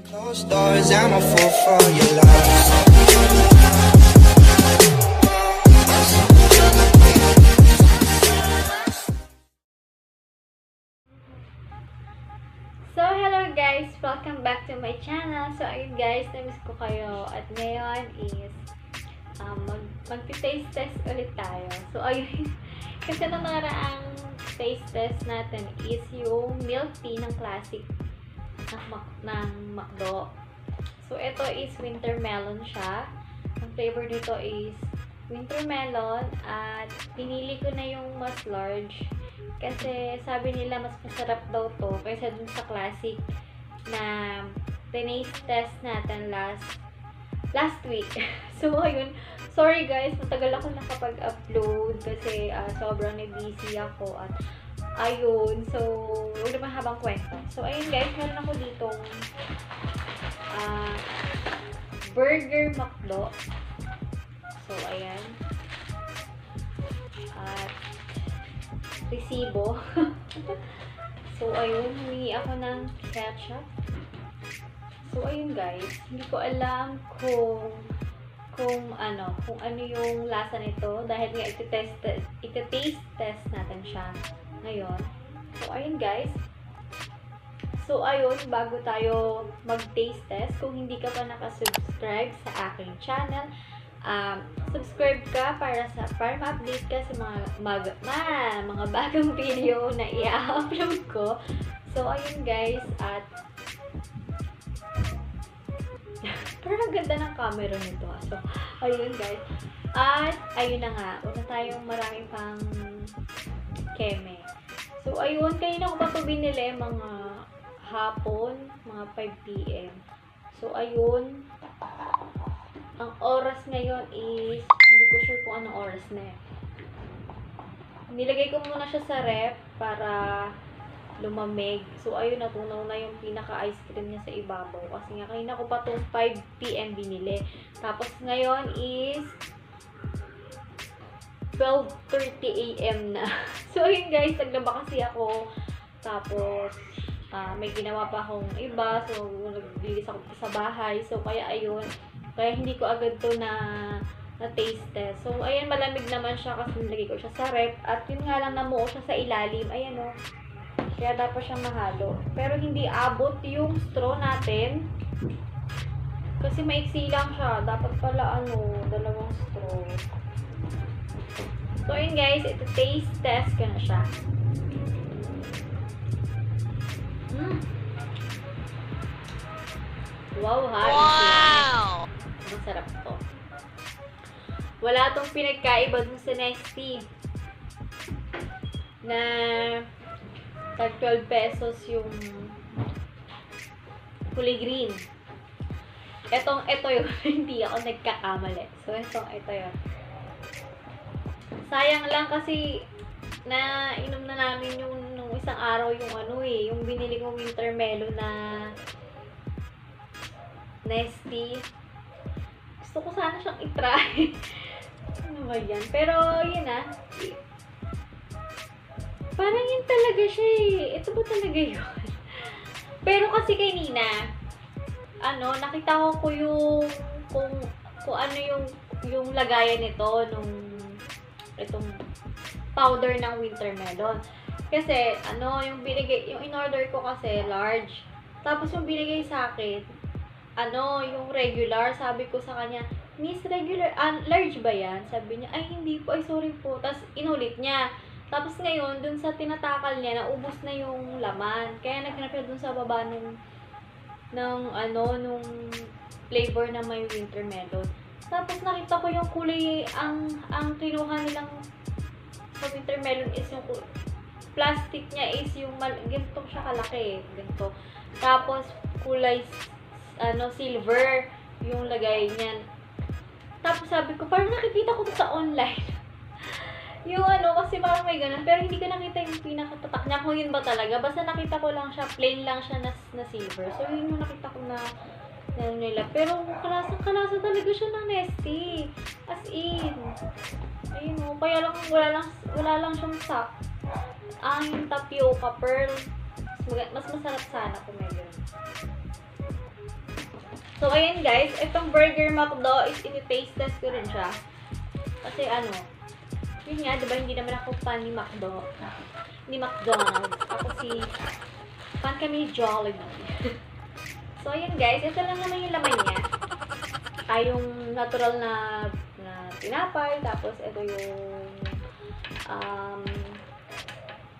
Closed doors, I'm a fool for your love. So, hello guys! Welcome back to my channel. So, ayun guys, namiss ko kayo. At ngayon is mag-taste test ulit tayo. So, ayun. Kasi nung nakaraang taste test natin is yung milk tea ng classic ng McDo. So, ito is winter melon siya. Ang flavor nito is winter melon. At pinili ko na yung mas large. Kasi sabi nila mas masarap daw to kaysa dun sa classic na taste test natin last week. So, ayun. Sorry guys, matagal ako nakapag-upload kasi sobrang busy ako at ayun. So, huwag naman habang kwento. So, ayun guys, meron ako ditong Burger McDo. So, ayan. At resibo. So, ayun. Humingi ako ng ketchup. So, ayun guys. Hindi ko alam kung ano yung lasa nito. Dahil nga iti-taste test natin siya ngayon. So, ayun guys. So, ayun. Bago tayo mag-taste test, kung hindi ka pa nakasubscribe sa aking channel, subscribe ka para ma-update ka sa mga bagong video na i-upload ko. So, ayun guys, at parang ganda ng camera nito. So, ayun guys. At, ayun na nga. Una tayong marami pang keme. So, ayun. Kanina ko pa ito binili mga hapon, mga 5 PM. So, ayun. Ang oras ngayon is, hindi ko sure kung anong oras na eh. Nilagay ko muna siya sa ref para lumamig. So, ayun, natunaw na yung pinaka-ice cream niya sa ibabaw. Kasi nga, kanina ko pa itong 5 PM binili. Tapos, ngayon is 12:30 AM na. So, ayun guys, naglaba kasi ako. Tapos, may ginawa pa akong iba. So, naglilis ako sa bahay. So, kaya ayun. Kaya hindi ko agad to na taste test. So, ayan, malamig naman siya kasi nilagay ko siya sa ref. At yun nga lang, namuo siya sa ilalim. Ayan o. Kaya dapat siyang mahalo. Pero hindi abot yung straw natin. Kasi maiksi lang siya. Dapat pala, dalawang straw. So, ayun guys, ito taste test ko na siya. Wow, ha? Wow! Masarap to. Wala tong pinagkaiba dun sa Nestea na tag 12 pesos yung kulay green. Ito yun. Hindi ako nagkakamali. So, ito yun. Sayang lang kasi na inom na namin yung nung isang araw yung yung binili kong winter melon na Nestea. Gusto ko sana siyang i-try. Ano ba yan? Pero, yun parang yun talaga siya eh. Ito ba talaga yun? Pero kasi kay Nina, nakita ko yung kung ano yung lagayan nito nung itong powder ng winter melon. Kasi, yung in-order ko kasi large. Tapos yung binigay sa akin, yung regular. Sabi ko sa kanya, Miss, regular, large ba yan? Sabi niya, ay hindi po, ay sorry po. Tapos inulit niya. Tapos ngayon, dun sa tinatakal niya, naubos na yung laman. Kaya naghanap siya dun sa baba nung flavor na may winter melon. Tapos nakita ko yung kulay, ang kinuha nilang sa winter melon is yung plastic niya is yung ganito siya kalaki. Ganito. Tapos kulay silver yung lagay niyan. Tapos sabi ko, parang nakikita ko sa online. Yung kasi parang may ganun. Pero hindi ko nakita yung pinakatatak niya kung yun ba talaga. Basta nakita ko lang siya, plain lang siya na silver. So, yun yung nakita ko na nila. Pero kalasa talaga siya ng Nestea. As in. Ayun o. Kaya lang, wala lang siyang sak. Ang tapioca pearl. Mas masarap sana kung may ganun. So, ayan guys, itong Burger McDo is ini-taste test ko rin siya. Kasi ano, yun nga, diba hindi naman ako fan ni McDo. Ni McDonald's. Ako fan kami ni Jollibee. So, ayan guys, ito lang naman yung laman niya. Yung natural na tinapay, tapos ito yung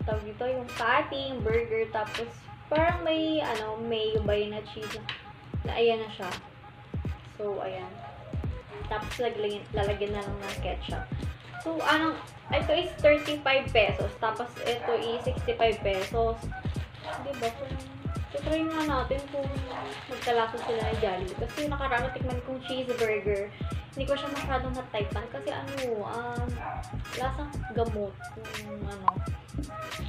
tawag dito, yung patty, yung burger, tapos parang may mayo ba yun na cheese na ayan na siya. So, ayan. Tapos lalagyan na lang ng ketchup. So, ito is 35 pesos. Tapos, ito is 65 pesos. Diba? Try nga natin kung magkalasa sila na Jollibee. Kasi nakaraan tikman kong cheeseburger. Hindi ko siya masyadong na-typean. Kasi lasang gamot.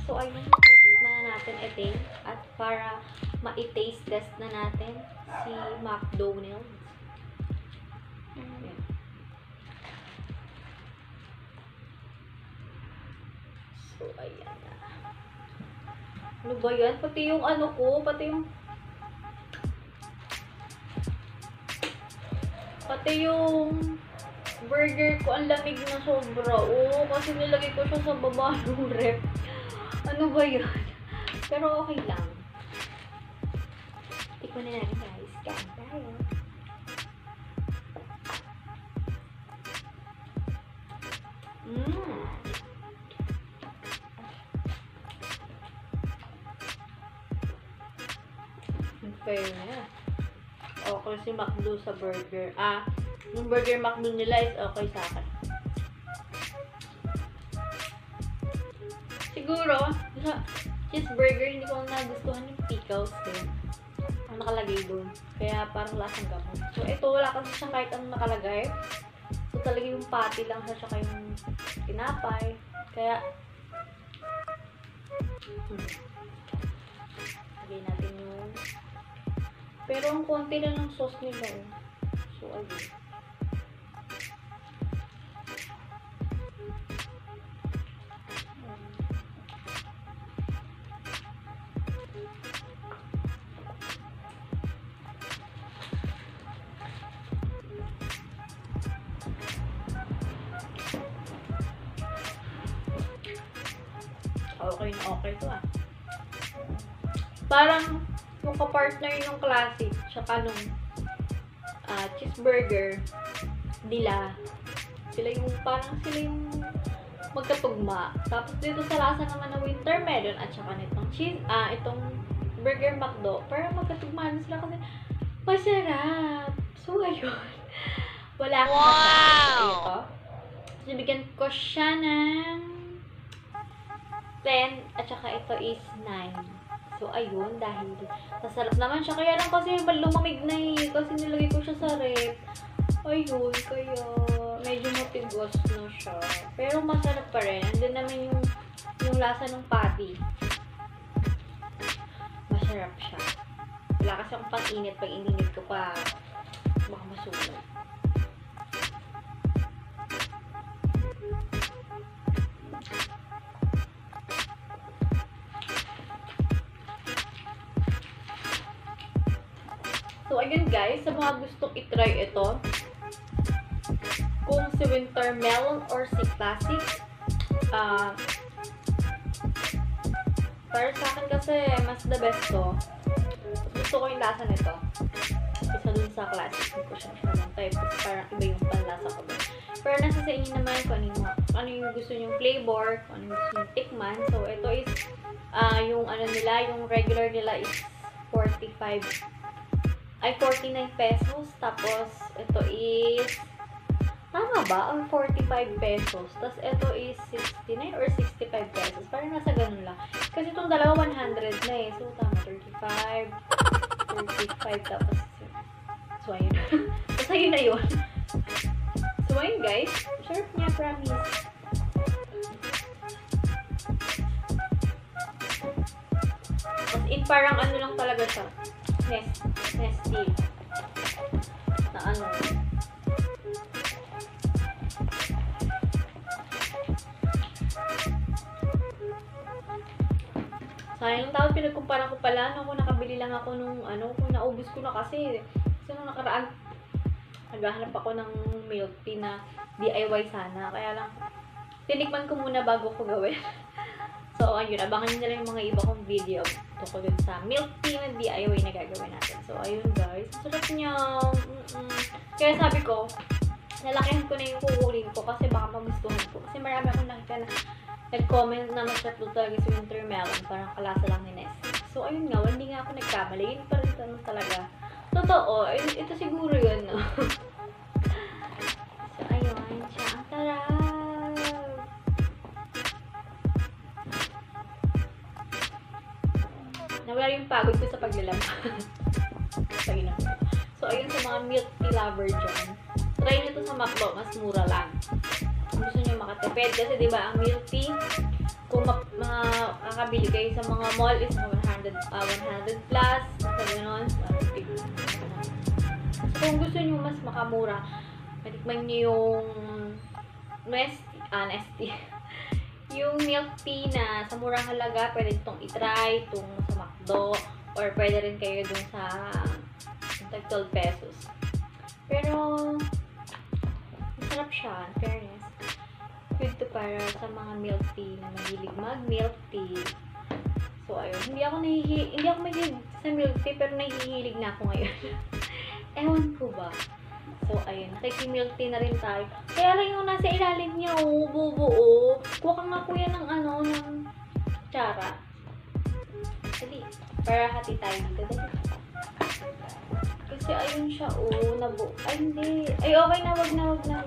So, ayun. Tikman na natin ito. At para ma-taste test na natin si McDonald's. Ayan. So, ayan na. Ano ba yan? Pati yung pati yung burger ko, ang lamig na sobra. Oo, kasi nilagay ko siya sa baba ng rep. Ano ba yan? Pero okay lang. Tikman na natin guys. Kain tayo. Fairness. Okay si McDo sa burger. Yung burger McDo nila is okay sa akin. Siguro, sa cheeseburger, hindi ko nagustuhan yung pickles din. Ang nakalagay doon. Kaya parang lasang gamot. So, ito wala kasi siya kahit anong nakalagay. So, talaga yung patty lang siya, saka yung tinapay. Kaya, lagay natin yung pero ang konti lang ng sauce nila. So, ayun. Okay na okay to Parang yung kapartner ng classic, tsaka nung cheeseburger nila, sila yung magkatugma. Tapos dito sa lasa naman ng winter melon at saka nitong itong burger McDo, parang magkatugma na sila kasi masarap. So, ayun. Wala akong masabi sa ito. So, bigyan ko siya ng 10 at saka ito is 9. So, ayun, dahil masarap naman siya. Kaya lang kasi lumamig na kasi nilagay ko siya sa rep. Ayun, kaya medyo matigos na siya. Pero masarap pa rin. Andun naman yung lasa ng patty. Masarap siya. Wala kasi akong pang-init. Pag ininit ko pa, baka masunog. So, ayun guys, sa mga gustong itry ito, kung si winter melon or si classic, para sa akin kasi, mas the best to. Gusto ko yung lasa nito. Isa dun sa classic, hindi ko siya masyadong type. Parang iba yung panlasa ko dun. Pero nasa sa inyo naman kung ano yung gusto nyong flavor, kung ano yung gusto nyong tikman. So, ito is, yung yung regular nila is 49 pesos. Tapos, ito is, tama ba? Or 45 pesos. Tapos, ito is 69 or 65 pesos. Parang nasa ganun lang. Kasi itong dalawa, 100 na eh. So, tama, 35, tapos, so, ayun. Tapos, ayun na yun. So, ayun guys. Sarap niya, promise. As in, parang ano lang talaga siya. Nesty. Na ano. Sayang tapos pinagkumpara ko pala kung nakabili lang ako nung kung naubos ko na kasi. Kasi nung nakaraan, naghahanap ako ng milk tea na DIY sana. Kaya lang, tinikman ko muna bago ko gawin. So, ayun, abangan nyo na lang yung mga iba kong video tungkol dun sa milk tea na DIY na gagawin natin. So, ayun guys, sarap niya. Kaya sabi ko, nalakihan ko na yung kukunin ko kasi baka magustuhan ko. Kasi marami akong nakita na nag-comment na masarap doon talaga si winter melon. Parang kalasa lang ni Nessie. So, ayun nga, hindi nga ako nagkamali. Yun pa rin talaga. Totoo, ito siguro yun, no? So, ayun, siya. Ang sarap! Nawala yung pagod ko sa paglalaba. So, ayun sa mga milk tea lover dyan. Try nyo to sa McDo, mas mura lang. Kung gusto nyo makatipid. Kasi diba, ang milk tea, kung makakabili kayo sa mga mall is 100 plus. Sa gano'n. Kung gusto nyo mas makamura, matikman nyo yung Nestea. Yung milk tea na sa murang halaga, pwede itong itry, itong sa McDo, or pwede rin kayo dun sa 12 pesos. Pero, masarap siya, in fairness. Good to para sa mga milk tea na mahilig mag-milk tea. So, ayun. Hindi ako mahilig sa milk tea, pero nahihilig na ako ngayon. Ewan ko ba? So, ayun. Nakiki-milk tea na rin tayo. Kaya lang yung nasa ilalim niya, bubuo. Kuha ka nga kuya ng ng tsara. Dali. Para hati tayo dito. Dali. Kasi ayun siya, ay, hindi. Ay, okay na, wag na.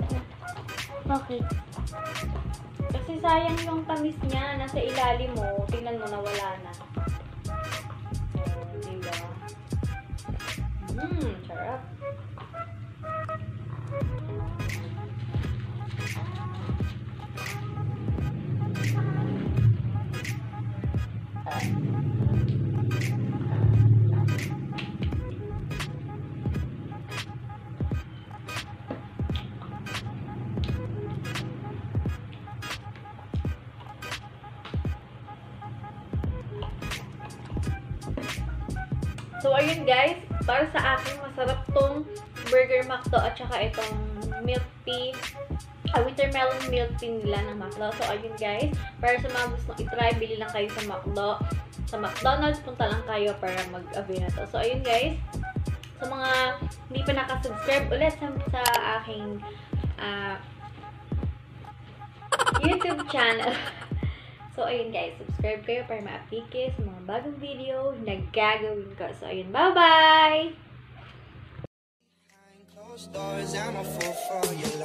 Okay. Kasi sayang yung tamis niya. Nasa ilalim mo. Tingnan mo, nawala na. Diba? Sarap. So, ayun guys, para sa akin, masarap tong Burger McDo at saka itong milk tea, winter melon milk tea nila ng McDo. So, ayun guys, para sa mga gustong itry, bili lang kayo sa McDo. Sa McDonald's, punta lang kayo para mag-avail na to. So, ayun guys, sa mga hindi pa nakasubscribe ulit sa aking YouTube channel. So, ayun guys, subscribe kayo para ma-update kayo sa mga bagong video na gagawin ko. So, ayun, bye-bye! Closed doors, I'm a fool for your love.